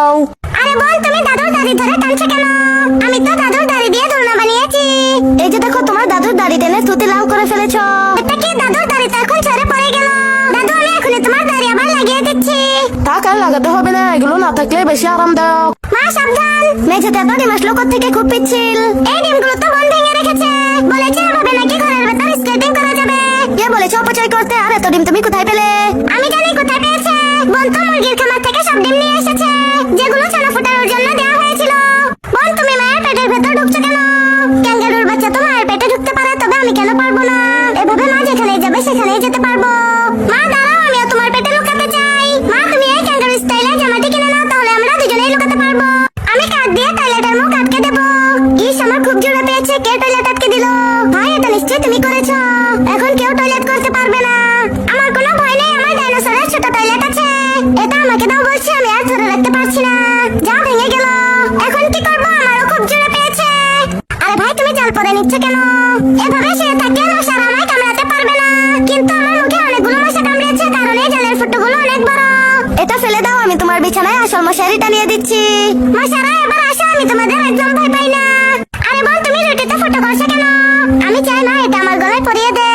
আরে বোন, তুমি দাদুর দাড়ি ধরে টানছো কেন? আমি তো দাদুর দাড়ি দিয়ে দোলনা বানিয়েছি। এই যে দেখো, তোমার দাদুর দাড়ি টেনে তুতে লাল করে ফেলেছো। এটা কি দাদুর দাড়ি তো এখন ঝরে পড়ে গেল। দাদু, আমি এখনই তোমার দাড়ি আবার লাগিয়ে দিচ্ছি। টাকা আর লাগাতে হবে না, এগুলো না থাকলে বেশি আরামদায়ক। মা সাবধান। মেঝেতে এত ডিম আসলো থেকে খুব পিচ্ছিল। এই ডিমগুলো তো বোন ভেঙে রেখেছে। বলেছে এভাবে নাকি ঘরের ভেতর স্কেটিং করা যাবে। কে বলেছে অপচয় করতে? আর এত ডিম তুমি কোথায় পেলে? আমি জানি কোথায় পেয়েছে। বোন তো মুরগির খামার থেকে সব ডিম নিয়ে এসেছে, যেগুলো ছানা ফোটানোর জন্য দেওয়া হয়েছিল। বোন, তুমি মায়ের পেটের ভেতর ঢুকছো কেন? ক্যাঙ্গারুর বাচ্চা তো মায়ের পেটে ঢুকতে পারে, তবে আমি কেন পারবো না? এভাবে মা যেখানেই যাবে সেখানেই যেতে পারবো। মা দাঁড়াও, আমিও তোমার পেটে লুকাতে চাই। মা, তুমি এই ক্যাঙ্গারু স্টাইলে জামাটি কিনে নাও, তাহলে আমরা দুজনেই লুকাতে পারবো। আমি কাঠ দিয়ে টয়লেটের মুখ আটকে দেবো। ইস, আমার খুব জোরে পেয়েছে। কে টয়লেট আটকে দিল? ভাই, এটা নিশ্চয়ই তুমি করেছো। এখন কেউ টয়লেট করতে পারবে না। আমার কোনো ভয় নেই, আমার ডাইনোসরের ছোট টয়লেট আছে। এটা আমাকে দাও বলছি, আমি আর ধরে রাখতে পারছি না। যা, ভেঙে গেল। এখন কি করবো? আমারও খুব জোরে পেয়েছে। আরে ভাই, তুমি জাল পরে নিচ্ছ কেন? এভাবে শুয়ে থাকলে মশারা আমায় কামড়াতে পারবে না। কিন্তু আমার মুখে অনেকগুলো মশা কামড়েছে, কারণ এই জালের ফুটোগুলো অনেক বড়। এটা ফেলে দাও, আমি তোমার বিছানায় আসল মশারি টানিয়ে দিচ্ছি। মশারা, এবার আসো, আমি তোমাদের একদম ভয় পাই না। আরে বোন, তুমি রুটিতে ফুটো করছো কেন? আমি চাই না এটা আমার গলায় পরিয়ে দে।